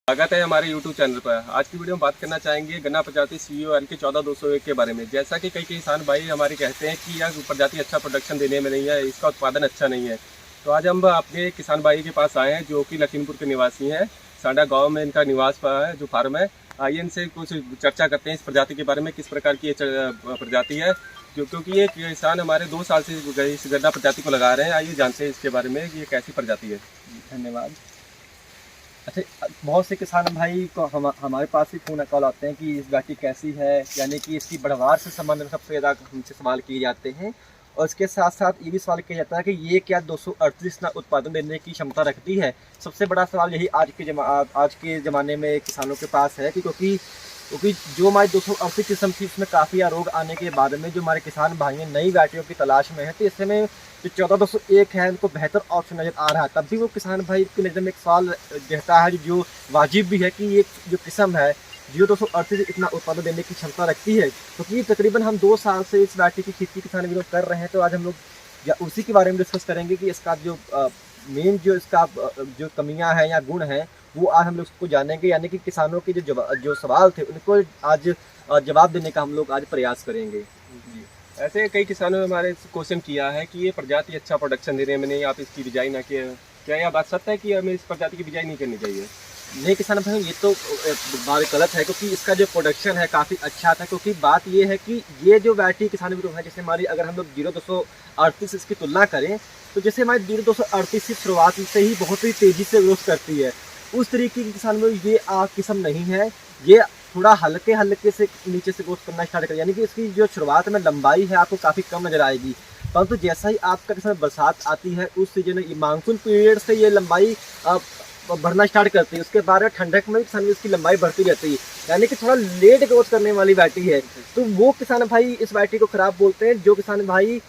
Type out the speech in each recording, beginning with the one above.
स्वागत है हमारे YouTube चैनल पर। आज की वीडियो में बात करना चाहेंगे गन्ना प्रजाति COR के 14201 के बारे में। जैसा कि कई किसान भाई हमारे कहते हैं कि यह प्रजाति अच्छा प्रोडक्शन देने में नहीं है, इसका उत्पादन अच्छा नहीं है। तो आज हम अपने किसान भाई के पास आए हैं जो कि लखीमपुर के निवासी हैं। सांडा गांव में इनका निवास है, जो फार्म है। आइए इनसे कुछ चर्चा करते हैं इस प्रजाति के बारे में, किस प्रकार की ये प्रजाति है, क्योंकि ये किसान हमारे 2 साल से इस गन्ना प्रजाति को लगा रहे हैं। आइए जानते हैं इसके बारे में कि ये कैसी प्रजाति है। धन्यवाद। अच्छा, बहुत से किसान भाई को हमारे पास ही फ़ोन कॉल आते हैं कि इस वैरायटी कैसी है, यानी कि इसकी बढ़वार से संबंध में सबसे ज़्यादा हमसे सवाल किए जाते हैं। और इसके साथ साथ ये भी सवाल किया जाता है कि ये क्या 238 ना उत्पादन देने की क्षमता रखती है। सबसे बड़ा सवाल यही आज के ज़माने में किसानों के पास है कि क्योंकि जो हमारी 238 किस्म थी उसमें काफ़ी आरोग आने के बाद में जो हमारे किसान भाई हैं नई वैरायटियों की तलाश में है, तो इससे में जो 14201 है उनको बेहतर ऑप्शन नज़र आ रहा है। तब भी वो किसान भाई की नज़र में एक सवाल रहता है जो वाजिब भी है कि ये जो किस्म है 238 इतना उत्पादन देने की क्षमता रखती है, क्योंकि तकरीबन हम 2 साल से इस वैरायटी की खेती किसान विरोध कर रहे हैं। तो आज हम लोग या उसी के बारे में डिस्कस करेंगे कि इसका जो मेन जो इसका जो कमियां हैं या गुण हैं वो आज हम लोग उसको जानेंगे, यानी कि किसानों के जो सवाल थे उनको आज जवाब देने का हम लोग आज प्रयास करेंगे। जी, ऐसे कई किसानों ने हमारे क्वेश्चन किया है कि ये प्रजाति अच्छा प्रोडक्शन देने में नहीं, आप इसकी बिजाई ना किए। क्या यह बात सत्य है कि हमें इस प्रजाति की बिजाई नहीं करनी चाहिए? नहीं किसान भाई, ये तो बात गलत है, क्योंकि इसका जो प्रोडक्शन है काफ़ी अच्छा था। क्योंकि बात ये है कि ये जो वैरायटी किसान विरोध है, जैसे हमारी अगर हम लोग 0238 इसकी तुलना करें तो जैसे हमारी 0238 की शुरुआत से ही बहुत ही तेज़ी से ग्रोथ करती है, उस तरीके की किसान में ये किस्म नहीं है। ये थोड़ा हल्के से नीचे से ग्रोथ करना स्टार्ट कर, यानी कि इसकी जो शुरुआत में लंबाई है आपको काफ़ी कम नजर आएगी। परंतु जैसा ही आपका किसान बरसात आती है उस सीजन में मानसून पीरियड से ये लंबाई बढ़ना स्टार्ट करती है। उसके बाद में ठंडक में किसान इसकी लंबाई बढ़ती रहती है, यानी कि थोड़ा लेट ग्रोथ करने वाली वैरायटी है। तो वो किसान भाई इस वैरायटी को खराब बोलते हैं। जो किसान भाई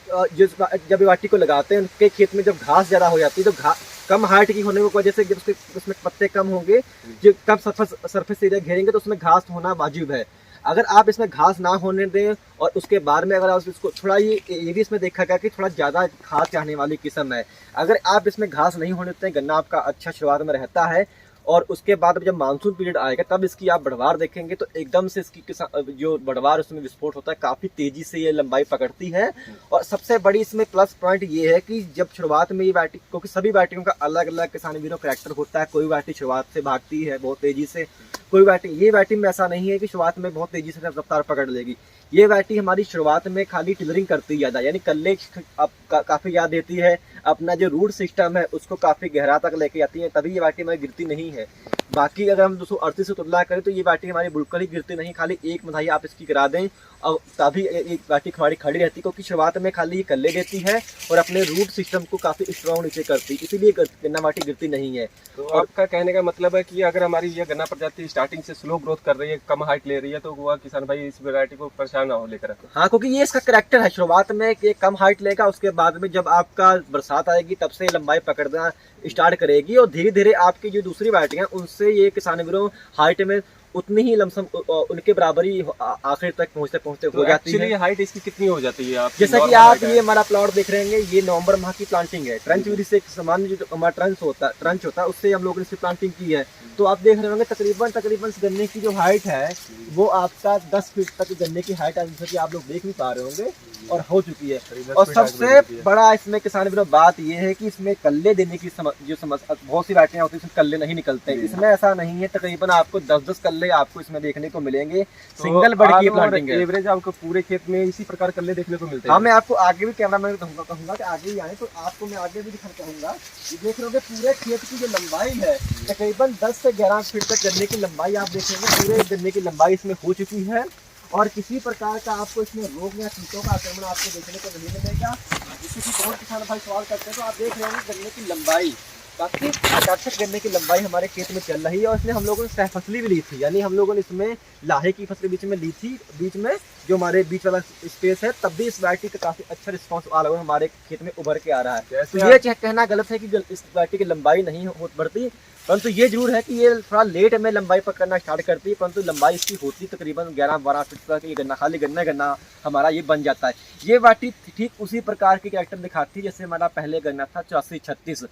जब वैरायटी को लगाते हैं उनके खेत में जब घास ज़्यादा हो जाती है, तो कम हाइट की होने की वजह से जब उसमें पत्ते कम होंगे, जो कम सरफेस एरिया घेरेंगे तो उसमें घास होना वाजिब है। अगर आप इसमें घास ना होने दें और उसके बाद में अगर आप इसको थोड़ा ये भी इसमें देखा गया कि थोड़ा ज़्यादा घास चाहने वाली किस्म है। अगर आप इसमें घास नहीं होने देते, गन्ना आपका अच्छा शुरुआत में रहता है और उसके बाद जब मानसून पीरियड आएगा तब इसकी आप बढ़वार देखेंगे तो एकदम से इसकी जो बढ़वार उसमें विस्फोट होता है, काफ़ी तेज़ी से ये लंबाई पकड़ती है। और सबसे बड़ी इसमें प्लस पॉइंट ये है कि जब शुरुआत में ये वैरायटी, क्योंकि सभी वैरायटियों का अलग अलग किसान वीरों करैक्टर होता है, कोई वैरायटी शुरुआत से भागती है बहुत तेज़ी से, कोई वैरायटी में ऐसा नहीं है कि शुरुआत में बहुत तेज़ी से रफ्तार पकड़ लेगी। ये वैरायटी हमारी शुरुआत में खाली टिलरिंग करती है ज़्यादा, यानी कल्ले काफ़ी याद देती है, अपना जो रूट सिस्टम है उसको काफ़ी गहरा तक लेके आती है, तभी ये वैरायटी हमारी गिरती नहीं है। बाकी अगर हम 238 से तुलना करें तो ये वैरायटी हमारी बिल्कुल ही गिरती नहीं, खाली एक मधाई आप इसकी गिरा दें और तभी एक वैरायटी हमारी खड़ी रहती है, क्योंकि शुरुआत में खाली ये कल्ले देती है और अपने रूट सिस्टम को काफ़ी स्ट्रॉन्ग नीचे करती है, इसीलिए गन्ना वैरायटी गिरती नहीं है। तो आपका कहने का मतलब है कि अगर हमारी ये गन्ना प्रजाति स्टार्टिंग से स्लो ग्रोथ कर रही है, कम हाइट ले रही है, तो वह किसान भाई इस वैरायटी को परेशान ना हो लेकर? हाँ, क्योंकि ये इसका करैक्टर है, शुरुआत में ये कम हाइट लेगा, उसके बाद में जब आपका बरसात आएगी तब से लंबाई पकड़ना स्टार्ट करेगी और धीरे धीरे आपकी जो दूसरी वैरायटी है उनसे ये किसान वीरों हाइट में उतनी ही लमसम उनके बराबर ही आखिर तक पहुंचते हो जाती है। हाइट इसकी कितनी हो जाती है? जैसा कि आप ये हमारा प्लॉट देख रहे हैं, ये नवंबर माह की प्लांटिंग है। ट्रंच विधि से सामान्य जो हमारा ट्रंच होता है उससे हम लोगों ने इसकी प्लांटिंग की है। तो आप देख रहे होंगे तकरीबन गन्ने की जो हाइट है वो आपका 10 फीट तक गन्ने की हाइट है, जैसा कि आप लोग देख भी पा रहे होंगे और हो चुकी है। और सबसे बड़ा इसमें किसान विरोध बात ये है कि इसमें कल्ले देने की जो समस्या, बहुत सी वैरायटियां होती है इसमें कल्ले नहीं निकलते हैं, इसमें ऐसा नहीं है। तकरीबन आपको 10-10 कल्ले आपको इसमें देखने को मिलेंगे। सिंगल बड़ की प्लांटिंग है, एवरेज आपको पूरे खेत में इसी प्रकार कल्ले देखने को मिलते हैं। हाँ, मैं आपको आगे भी कैमरा मैन कहूंगा कि आगे भी आए तो आपको मैं आगे भी दिखाना चाहूंगा। ये देख रहे होंगे पूरे खेत की जो लंबाई है तकरीबन 10 से 11 फीट तक गन्ने की लंबाई आप देखेंगे, पूरे गन्ने की लंबाई इसमें हो चुकी है और किसी प्रकार का आपको इसमें रोग या कीटों का आक्रमण आपको देखने को नहीं मिलेगा। जिससे कि बहुत किसान भाई सवाल करते हैं, तो आप देख रहे होंगे गन्ने की लंबाई काफ़ी आकर्षक गन्ने की लंबाई हमारे खेत में चल रही है। और इसमें हम लोगों ने सहफसली भी ली थी, यानी हम लोगों ने इसमें लाहे की फसल बीच में ली थी, बीच में जो हमारे बीच वाला स्पेस है, तब भी इस वैरायटी का काफ़ी अच्छा रिस्पांस आ रहा है, हमारे खेत में उभर के आ रहा है। तो ये कहना गलत है कि इस वैरायटी की लंबाई नहीं बढ़ती, परंतु ये जरूर है कि ये थोड़ा लेट में लंबाई पकड़ना स्टार्ट करती है, परंतु लंबाई इसकी होती तकरीबन 11-12 फीट तक। ये गन्ना खाली गन्ना हमारा ये बन जाता है। ये वाटी ठीक उसी प्रकार की कैरेक्टर दिखाती है जैसे हमारा पहले गन्ना था 84-36।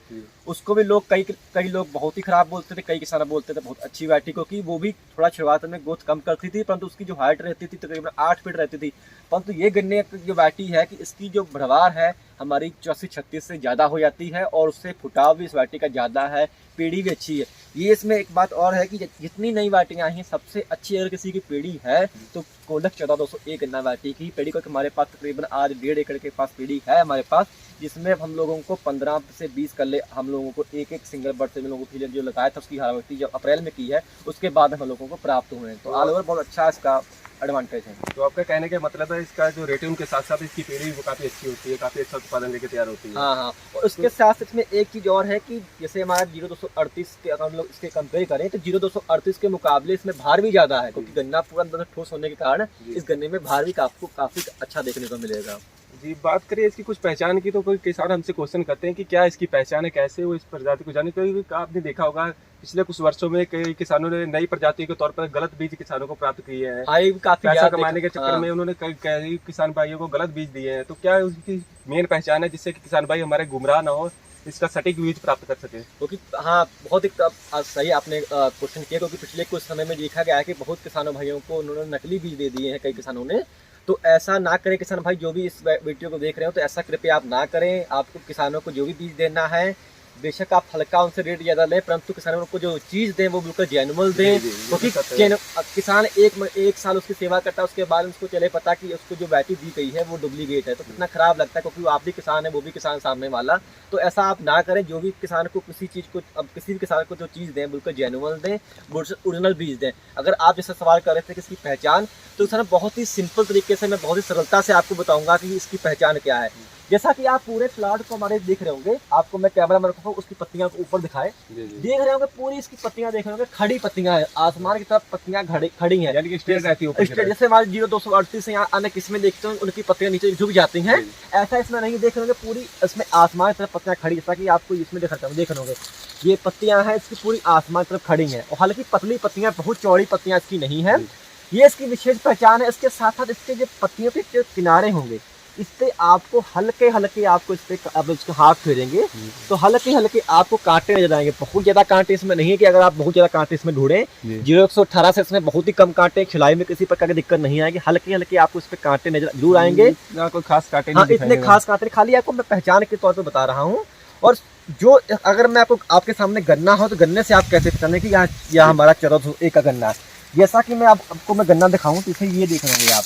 उसको भी लोग कई लोग बहुत ही खराब बोलते थे, कई किसान बोलते थे बहुत अच्छी वाटी, क्योंकि वो भी थोड़ा शुरुआत में ग्रोथ कम करती थी, परंतु उसकी जो हाइट रहती थी तकरीबन 8 फीट रहती थी। परंतु ये गन्ने की जो वाटी है कि इसकी जो भरवार है हमारी 84-36 से ज़्यादा हो जाती है, और उससे फुटाव भी इस वाटी का ज़्यादा है, पीढ़ी भी अच्छी है। ये इसमें एक बात और है कि जितनी नई वाटियाँ आई हैं सबसे अच्छी अगर किसी की पीढ़ी है तो कोलक 14-201 गन्ना वाटी की पीढ़ी को हमारे पास तकरीबन आज 1.5 एकड़ के पास पीढ़ी है हमारे पास, जिसमें हम लोगों को 15 से 20 कल्ले हम लोगों को एक सिंगल बर्ड से हम लोगों को जो लगाया था उसकी हारावटी जब अप्रैल में की है उसके बाद हम लोगों को प्राप्त हुए हैं। तो ऑल ओवर बहुत अच्छा इसका एडवांटेज है। तो आपका कहने का मतलब है इसका जो रेटिंग के साथ साथ इसकी पीढ़ी भी काफी अच्छी होती है, काफी अच्छा उत्पादन लेके तैयार होती है। हाँ, और उसके साथ इसमें एक चीज और है कि जैसे हमारा 0238 के अगर हम लोग इसके कंपेयर करें तो 0238 के मुकाबले इसमें भार भी ज्यादा है, क्योंकि गन्ना पूरा अंदर ठोस होने के कारण इस गन्ने में भार भी आपको काफी अच्छा देखने को मिलेगा। जी, बात करिए इसकी कुछ पहचान की, तो कोई किसान हमसे क्वेश्चन करते हैं कि क्या इसकी पहचान है, कैसे वो इस प्रजाति को जाने। क्योंकि आपने देखा होगा पिछले कुछ वर्षों में कई किसानों ने नई प्रजाति के तौर पर गलत बीज किसानों को प्राप्त किए हैं। काफी पैसा कमाने के चक्कर में उन्होंने कई किसान भाइयों को गलत बीज दिए हैं। तो क्या उसकी मेन पहचान है जिससे कि किसान भाई हमारे गुमराह ना हो, इसका सटीक बीज प्राप्त कर सके? क्योंकि हाँ, बहुत ही सही आपने क्वेश्चन किया, क्योंकि पिछले कुछ समय में देखा गया है कि बहुत किसानों भाइयों को उन्होंने नकली बीज दे दिए हैं कई किसानों ने। तो ऐसा ना करें किसान भाई, जो भी इस वीडियो को देख रहे हो तो ऐसा कृपया आप ना करें। आपको किसानों को जो भी बीज देना है बेशक आप हल्का उनसे रेट ज़्यादा लें, परंतु किसानों को जो चीज़ दें वो बिल्कुल जेन्युइन दें, क्योंकि किसान एक साल उसकी सेवा करता है, उसके बाद उसको चले पता कि उसको जो वैरायटी दी गई है वो डुप्लीकेट है, तो कितना खराब लगता है, क्योंकि आप भी किसान है वो भी किसान सामने वाला। तो ऐसा आप ना करें। जो भी किसान को किसी चीज़ को किसी भी किसान को जो चीज़ दें बिल्कुल जेन्युइन दें, ओरिजिनल बीज दें। अगर आप जैसे सवाल कर रहे थे कि इसकी पहचान, तो सर बहुत ही सिंपल तरीके से मैं बहुत ही सरलता से आपको बताऊंगा कि इसकी पहचान क्या है। जैसा कि आप पूरे प्लाट को हमारे देख रहे होंगे, आपको मैं कैमरा में रखूंगा, उसकी पत्तियां को ऊपर दिखाए, देख रहे होंगे पूरी इसकी पत्तियां देख रहे होंगे, खड़ी पत्तियां है, आसमान की तरफ पत्तियां खड़ी हैं, यानी कि स्ट्रेट रहती है। जैसे हमारे 0238 से यहाँ अन्य किस्में देखते हैं उनकी पत्तियां नीचे झुक जाती हैं, ऐसा इसमें नहीं देख रहे होंगे, पूरी इसमें आसमान की तरफ पत्तियां खड़ी, जैसा कि आपको इसमें देख रहे होंगे ये पत्तियां हैं इसकी पूरी आसमान की तरफ खड़ी हैं, और हालांकि पतली पत्तियां, बहुत चौड़ी पत्तियां इसकी नहीं है। ये इसकी विशेष पहचान है। इसके साथ साथ इसके जो पत्तियों के जो किनारे होंगे इस पे आपको हल्के आपको इस पे अब उसको हाथ फेरेंगे तो हल्के आपको कांटे नजर आएंगे। बहुत ज्यादा कांटे इसमें नहीं है कि अगर आप बहुत ज्यादा कांटे इसमें ढूंढें, 0118 से इसमें बहुत ही कम कांटे, खिलाई में किसी प्रकार की दिक्कत नहीं आएगी। हल्के आपको इस पे कांटे नजर जरूर आएंगे, कोई खास कांटे नहीं, इतने खास कांटे, खाली आपको मैं पहचान के तौर पर बता रहा हूँ। और जो अगर मैं आपके सामने गन्ना हो तो गन्ने से आप कैसे पहचाने कि यहाँ हमारा 1401 का गन्ना है। जैसा कि मैं आपको मैं गन्ना दिखाऊं तो इसे ये देख रहे होंगे आप,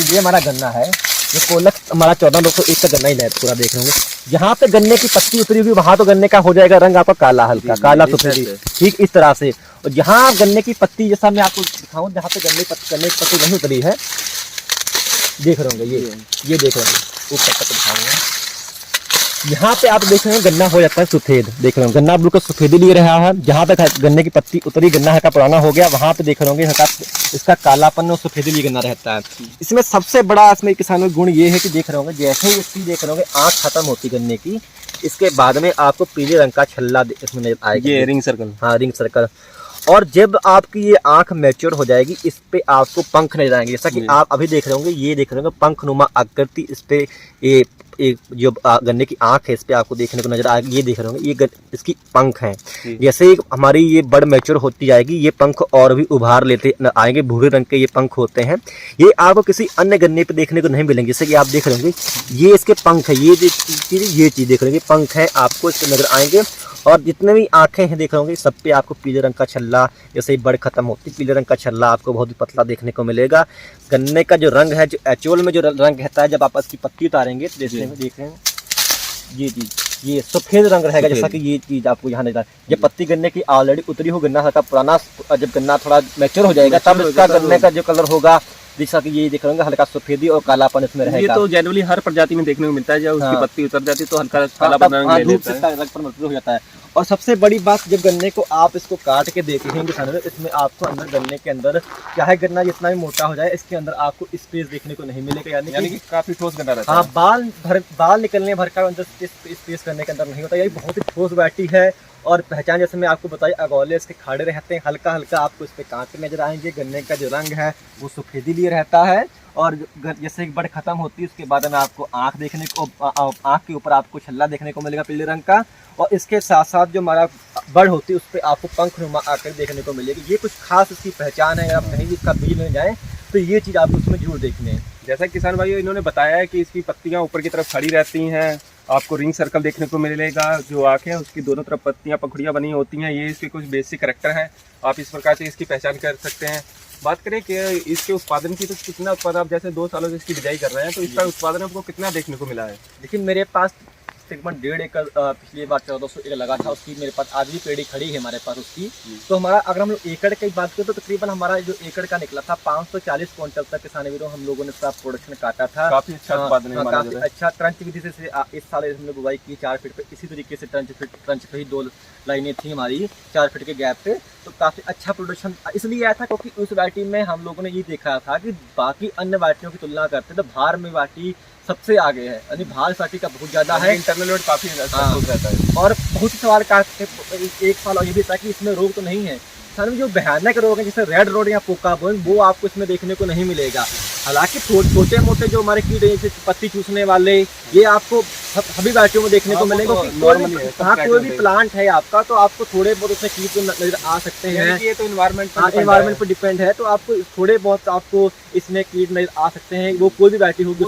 ये हमारा गन्ना है, ये कोलक हमारा 14-201 का गन्ना ही है, पूरा देख रहे होंगे। जहाँ पे गन्ने की पत्ती उतरी हुई वहां तो गन्ने का हो जाएगा रंग आपका काला, हल्का काला सफेदी, ठीक इस तरह से। और जहाँ गन्ने की पत्ती, जैसा मैं आपको दिखाऊं, जहाँ पे गन्ने की पत्ती नहीं उतरी है, देख रहे होंगे ये देख रहे होंगे, ऊपर तक दिखाऊंगा, यहाँ पे आप देख रहे हैं गन्ना हो जाता है सफेद, देख रहे हो गन्ना बिल्कुल सफेदी ले रहा है। जहाँ तक गन्ने की पत्ती उतरी, गन्ना का पुराना हो गया, वहाँ पे देख रहे होंगे इसका कालापन और सफेदी लिए गन्ना रहता है। इसमें सबसे बड़ा इसमें किसानों का गुण ये है कि देख रहे होंगे जैसे ही इसकी देख रहे होंगे आँख खत्म होती गन्ने की, इसके बाद में आपको पीले रंग का छल्ला इसमें नजर आएगा, ये रिंग सर्कल, हाँ रिंग सर्कल। और जब आपकी ये आंख मैच्योर हो जाएगी इस पे आपको पंख नजर आएंगे, जैसा कि आप अभी देख रहे होंगे, ये देख रहे होंगे पंख नुमा आकृति इस पे, ये जो गन्ने की आंख है इस पे आपको देखने को नजर आएगी। ये देख रहे होंगे ये इसकी पंख हैं। जैसे ही हमारी ये बड़ मैच्योर होती जाएगी ये पंख और भी उभार लेते आएंगे, भूरे रंग के ये पंख होते हैं। ये आपको किसी अन्य गन्ने पे देखने को नहीं मिलेंगे। जैसे कि आप देख रहे होंगे ये इसके पंख है, ये चीज देख रहे होंगे, पंख है आपको इसके नजर आएंगे। और जितने भी आंखें हैं देख रहे होंगे सब पे आपको पीले रंग का छल्ला, जैसे ही बड़ खत्म होती पीले रंग का छल्ला आपको बहुत ही पतला देखने को मिलेगा। गन्ने का जो रंग है, जो एक्चुअल में जो रंग रहता है, जब आप इसकी पत्ती उतारेंगे तो देख रहे हैं ये सफेद रंग रहेगा, जैसा कि ये चीज आपको यहाँ नजर। जब पत्ती गन्ने की ऑलरेडी उतरी हो, गन्ना का पुराना, जब गन्ना थोड़ा मैच्योर हो जाएगा तब इसका गन्ने का जो कलर होगा जैसा कि ये देख रहे होंगे हल्का सफेदी और कालापन इसमें ये रहेगा। तो जनरली हर प्रजाति में देखने को मिलता है, जब उसकी हाँ। पत्ती उतर जाती है तो हल्का हाँ, काला तब रंग ले धूप लेता से है। इसका रंगपन मजबूत हो जाता है। और सबसे बड़ी बात, जब गन्ने को आप इसको काट के देखेंगे किसानों, इसमें आपको अंदर गन्ने के अंदर चाहे गन्ना जितना भी मोटा हो जाए, इसके अंदर आपको स्पेस देखने को नहीं मिलेगा, यानी कि काफी ठोस गन्ना रहता हाँ, है। बाल निकलने भर का अंदर स्पेस करने के अंदर नहीं होता। ये बहुत ही ठोस वैरायटी है। और पहचान जैसे मैं आपको बताई, अगौले इसके खाड़े रहते हैं, हल्का हल्का आपको इस पे कांटे नजर आएंगे। गन्ने का जो रंग है वो सफेदी लिए रहता है। और जैसे एक बड़ खत्म होती है उसके बाद में आपको आँख देखने को, आँख के ऊपर आपको छल्ला देखने को मिलेगा पीले रंग का। और इसके साथ साथ जो हमारा बड़ होती है उस पर आपको पंखनुमा आकर देखने को मिलेगी। ये कुछ खास इसकी पहचान है। आप कहीं भी इसका बीज लेने जाएँ तो ये चीज़ आपको उसमें जरूर देखने हैं। जैसा किसान भाई इन्होंने बताया है कि इसकी पत्तियां ऊपर की तरफ खड़ी रहती हैं, आपको रिंग सर्कल देखने को मिलेगा। जो आँखें हैं उसकी दोनों तरफ पत्तियां पंखुड़ियां बनी होती हैं। ये इसके कुछ बेसिक कैरेक्टर हैं, आप इस प्रकार से इसकी पहचान कर सकते हैं। बात करें कि इसके उत्पादन की, तो कितना उत्पादन, आप जैसे 2 सालों से इसकी बिजाई कर रहे हैं, तो इसका उत्पादन आपको कितना देखने को मिला है? लेकिन मेरे पास तकरीबन 1.5 एकड़ पिछली बार 1400 एकड़ लगा था, उसकी मेरे पास आज भी पेड़ी खड़ी है हमारे पास उसकी। तो हमारा अगर हम लोग एकड़ की बात करें तो तकरीबन हमारा जो एकड़ का निकला था 540 क्विंटल तक किसान वीरों हम लोगों ने इसका प्रोडक्शन काटा था। काफी अच्छा उत्पादन है, काफी अच्छा। ट्रंच विधि से इस साल हमने बुवाई की 4 फीट पे, इसी तरीके से ट्रंच पे ही 2 लाइनें थी हमारी 4 फीट के गैप पे। तो काफी अच्छा प्रोडक्शन इसलिए आया था क्योंकि उस वैरायटी में हम लोगों ने ये देखा था कि बाकी अन्य वैरायटियों की तुलना करते तो भार में वैरायटी सबसे आगे है, यानी भार वैरायटी का बहुत ज्यादा है। इंटरनल लोड काफी अच्छा रहता है। और बहुत से सवाल का एक साल और ये भी था कि इसमें रोग तो नहीं है। सर में जो भयानक रोग है जैसे रेड रोड या पोका बोन, वो आपको इसमें देखने को नहीं मिलेगा। हालांकि छोटे मोटे जो हमारे कीड़े जैसे पत्ती चूसने वाले, ये आपको सभी वैरायटियों में देखने को मिलेंगे। कोई भी प्लांट है आपका तो आपको थोड़े बहुत उसमें कीट नजर आ सकते हैं। ये तो एनवायरनमेंट पर डिपेंड है, तो आपको थोड़े बहुत आपको इसमें कीट नजर आ सकते हैं। वो कोई भी वैरायटी होगी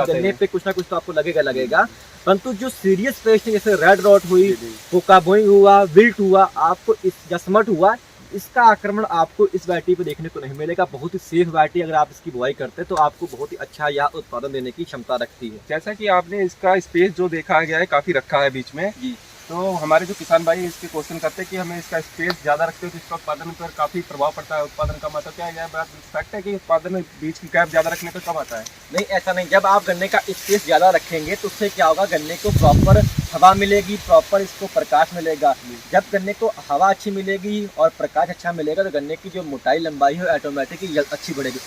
गन्ने पे कुछ ना कुछ तो आपको लगेगा। परंतु जो सीरियस पेस्ट है जैसे रेड रॉट हुई, पोका बोइंग हुआ, विल्ट हुआ, आपको इस जसमट हुआ, इसका आक्रमण आपको इस वैरायटी पे देखने को नहीं मिलेगा। बहुत ही सेफ वैरायटी, अगर आप इसकी बुआई करते हैं तो आपको बहुत ही अच्छा यह उत्पादन देने की क्षमता रखती है। जैसा कि आपने इसका स्पेस जो देखा गया है काफी रखा है बीच में जी, तो हमारे जो किसान भाई इसके क्वेश्चन करते हैं कि हमें इसका स्पेस ज़्यादा रखते हो तो इसका उत्पादन पर काफ़ी प्रभाव पड़ता है। उत्पादन का मतलब क्या है? यह बात फैक्ट है कि उत्पादन में बीज की गैप ज़्यादा रखने पर कब आता है? नहीं, ऐसा नहीं। जब आप गन्ने का स्पेस ज़्यादा रखेंगे तो उससे क्या होगा, गन्ने को प्रॉपर हवा मिलेगी, प्रॉपर इसको प्रकाश मिलेगा। जब गन्ने को हवा अच्छी मिलेगी और प्रकाश अच्छा मिलेगा तो गन्ने की जो मोटाई लंबाई है ऑटोमेटिकली अच्छी बढ़ेगी।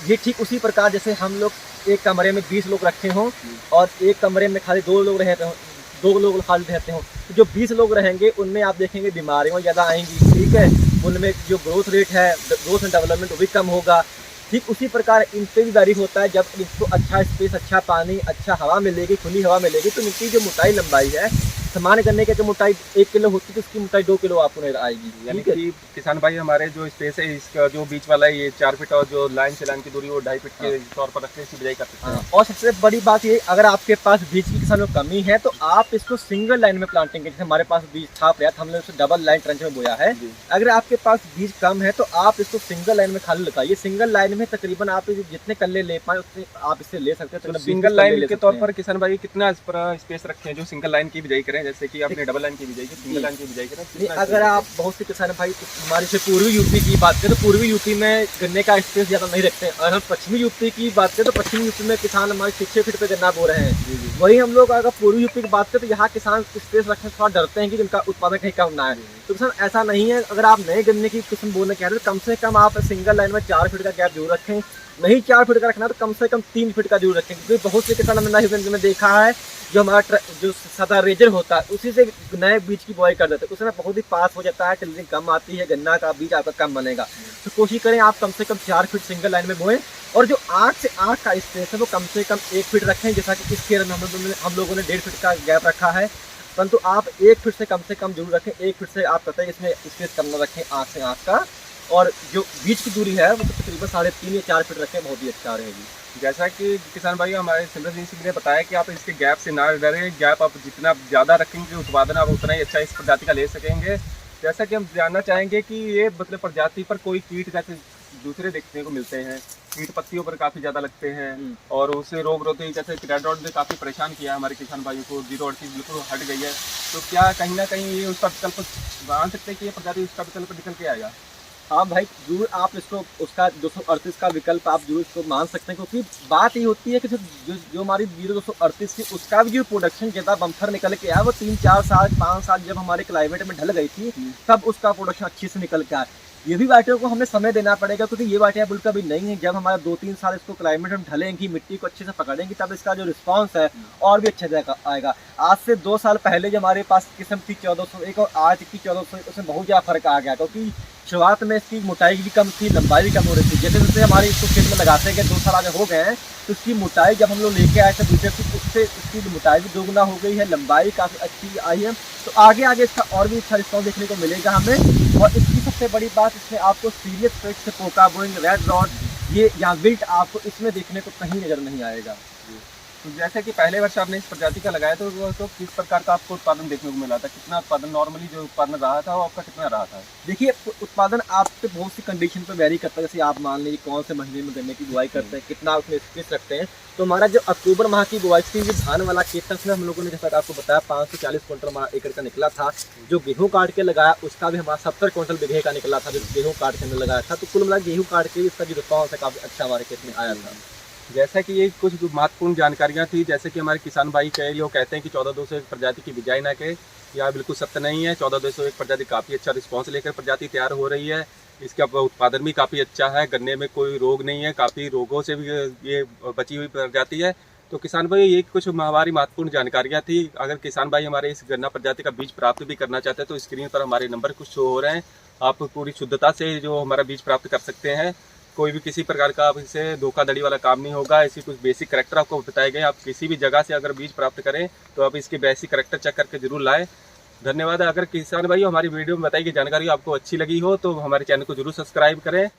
ये ठीक उसी प्रकार जैसे हम लोग एक कमरे में 20 लोग रखे हों और एक कमरे में खाली 2 लोग रहते हों, 2 लोग खाली रहते हों, तो जो 20 लोग रहेंगे उनमें आप देखेंगे बीमारियाँ ज़्यादा आएंगी, ठीक है। उनमें जो ग्रोथ रेट है, ग्रोथ एंड डेवलपमेंट वो भी कम होगा। ठीक उसी प्रकार इन पे भी वैरी होता है। जब इसको अच्छा स्पेस, अच्छा पानी, अच्छा हवा मिलेगी, खुली हवा मिलेगी तो इनकी जो मोटाई लंबाई है, सामान्य गन्ने की मोटाई 1 किलो होती है तो उसकी मोटाई 2 किलो आपको नजर आएगी। यानी कि किसान भाई हमारे जो स्पेस है इसका जो बीच वाला है ये 4 फीट और जो लाइन से लाइन की दूरी वो 2.5 फीट के तौर पर रखते हैं, इसकी बिजाई कर सकते हैं। और सबसे बड़ी बात ये, अगर आपके पास बीज की किसानों में कमी है तो आप इसको सिंगल लाइन में प्लांटिंग, जैसे हमारे पास बीज था पर्याप्त, हमने उसको डबल लाइन ट्रंच में बोया है। अगर आपके पास बीज कम है तो आप इसको सिंगल लाइन में खाली लगाइए। सिंगल लाइन में तकरीबन आप जितने कल्ले ले पाए उतने आप इससे ले सकते हैं। सिंगल लाइन के तौर पर किसान भाई कितना स्पेस रखे हैं जो सिंगल लाइन की बिजाई करें? जैसे कि आपने डबल लाइन की बिजाई की, सिंगल लाइन की बिजाई करें। अगर आप बहुत से किसान भाई हमारे से पूर्वी यूपी की बात करें तो पूर्वी यूपी में गन्ने का स्पेस ज़्यादा नहीं रखते हैं। अगर पश्चिमी यूपी की बात करें तो पश्चिमी यूपी में किसान हमारे 6 फीट पे गन्ना बो रहे हैं। वही हम लोग अगर पूर्वी यूपी की बात करें तो यहाँ किसान स्पेस रखने से थोड़ा डरते हैं कि जिनका उत्पादन कहीं कम ना है। तो किसान ऐसा नहीं है, अगर आप नए गन्ने की किस्म बोलने कह रहे हैं तो कम से कम आप सिंगल लाइन में 4 फीट का गैप जरूर रखें। नहीं 4 फीट का रखना तो कम से कम 3 फीट का जरूर रखें, क्योंकि बहुत से किसान हमने में देखा है जो हमारा जो सादा रेजर होता है उसी से नए बीज की बुआई कर देते हैं, उसमें बहुत ही पास हो जाता है, टिलरिंग कम आती है, गन्ना का बीज आपका कम बनेगा। तो कोशिश करें आप कम से कम 4 फीट सिंगल लाइन में बोएं और जो 8 से 8 का स्पेस है वो कम से कम 1 फीट रखें। जैसा कि इस केरन हम लोगों ने 1.5 फीट का गैप रखा है, परंतु आप 1 फीट से कम जरूर रखें। 1 फीट से आप कहते हैं इसमें स्पेस कम न रखें 8 से 8 का, और जो बीज की दूरी है वो तकरीबन 3.5 या 4 फीट रखें, बहुत ही अच्छा रहेगी। जैसा कि किसान भाई हमारे सिमरन सिंह ने बताया कि आप इसके गैप से ना डरें, गैप आप जितना ज़्यादा रखेंगे उत्पादन आप उतना ही अच्छा इस प्रजाति का ले सकेंगे। जैसा कि हम जानना चाहेंगे कि ये मतलब प्रजाति पर कोई कीट जैसे दूसरे देखने को मिलते हैं, कीट पत्तियों पर काफ़ी ज़्यादा लगते हैं और उससे रोग रोधी जैसे रेड रॉट ने काफ़ी परेशान किया हमारे किसान भाइयों को, जीरो की बिल्कुल हट गई है। तो क्या कहीं ना कहीं ये उसका विकल्प मान सकते हैं कि ये प्रजाति उसका विकल्प निकल के आएगा? हाँ भाई, जरूर आप इसको उसका 238 का विकल्प आप जरूर इसको मान सकते हैं, क्योंकि बात ये होती है कि जो हमारी जीरो 238 थी उसका भी जो प्रोडक्शन ज्यादा बम्फर निकल के आया, वो 3-4 साल 5 साल जब हमारे क्लाइमेट में ढल गई थी तब उसका प्रोडक्शन अच्छे से निकल के आया। ये भी बाटियों को हमें समय देना पड़ेगा, क्योंकि ये बाटियां बिल्कुल अभी नहीं है। जब हमारा 2-3 साल इसको क्लाइमेट में ढलेंगी, मिट्टी को अच्छे से पकड़ेंगी, तब इसका जो रिस्पांस है और भी अच्छा आएगा। आज से 2 साल पहले जो हमारे पास किस्म थी 1401 और आज की 1401, उसमें बहुत ज़्यादा फर्क आ गया, क्योंकि शुरुआत में इसकी मोटाई भी कम थी, लंबाई भी कम हो रही थी। जैसे जैसे हमारे इसको खेत में लगाते गए 2 साल आगे हो गए हैं, तो इसकी मोटाई जब हम लोग लेके आए थे दूसरे से, उससे इसकी मोटाई भी दोगुना हो गई है, लंबाई काफ़ी अच्छी आई है। तो आगे आगे इसका और भी अच्छा रिस्पॉन्स देखने को मिलेगा हमें। और इसकी सबसे बड़ी बात, इसमें आपको सीरियस पेस्ट, पोका बोइंग, रेड रॉड, ये या विल्ट आपको इसमें देखने को कहीं नजर नहीं आएगा। तो जैसे कि पहले वर्ष आपने इस प्रजाति का लगाया तो किस प्रकार का आपको उत्पादन देखने को मिला था? कितना उत्पादन नॉर्मली जो उत्पादन रहा था वो आपका कितना रहा था? देखिए, उत्पादन आप पे बहुत सी कंडीशन पे वेरी करता है। जैसे आप मान लीजिए कौन से महीने में गन्ने की बुआई करते हैं, कितना उसमें स्पेस रखते हैं। तो हमारा जो अक्टूबर माह की बुआई थी, जो धान वाला खेत था, उसमें हम लोगों ने जैसा आपको बताया 540 क्विंटल हमारा एकड़ का निकला था। जो गेहूँ काट के लगाया उसका भी हमारा 70 क्विंटल बीघे का निकला था, जो गेहूँ काट के हमने लगाया था। तो कुल मिला गेहूँ काट के इसका जो रिस्पॉन्स है काफ़ी अच्छा हमारे खेत में आया था। जैसा कि ये कुछ महत्वपूर्ण जानकारियां थी, जैसे कि हमारे किसान भाई कई लोग कहते हैं कि 14201 प्रजाति की बिजाई ना करें, यह बिल्कुल सत्य नहीं है। 14201 प्रजाति काफ़ी अच्छा रिस्पांस लेकर प्रजाति तैयार हो रही है। इसका उत्पादन भी काफ़ी अच्छा है, गन्ने में कोई रोग नहीं है, काफ़ी रोगों से भी ये बची हुई प्रजाति है। तो किसान भाई, ये कुछ हमारी महत्वपूर्ण जानकारियाँ थी। अगर किसान भाई हमारे इस गन्ना प्रजाति का बीज प्राप्त भी करना चाहते हैं तो स्क्रीन पर हमारे नंबर कुछ शो हो रहे हैं, आप पूरी शुद्धता से जो हमारा बीज प्राप्त कर सकते हैं। कोई भी किसी प्रकार का आप इसे धोखाधड़ी वाला काम नहीं होगा। ऐसी कुछ बेसिक करैक्टर आपको बताए गए, आप किसी भी जगह से अगर बीज प्राप्त करें तो आप इसके बेसिक करैक्टर चेक करके जरूर लाएं। धन्यवाद। अगर किसान भाई हमारी वीडियो में बताई गई जानकारी आपको अच्छी लगी हो तो हमारे चैनल को जरूर सब्सक्राइब करें।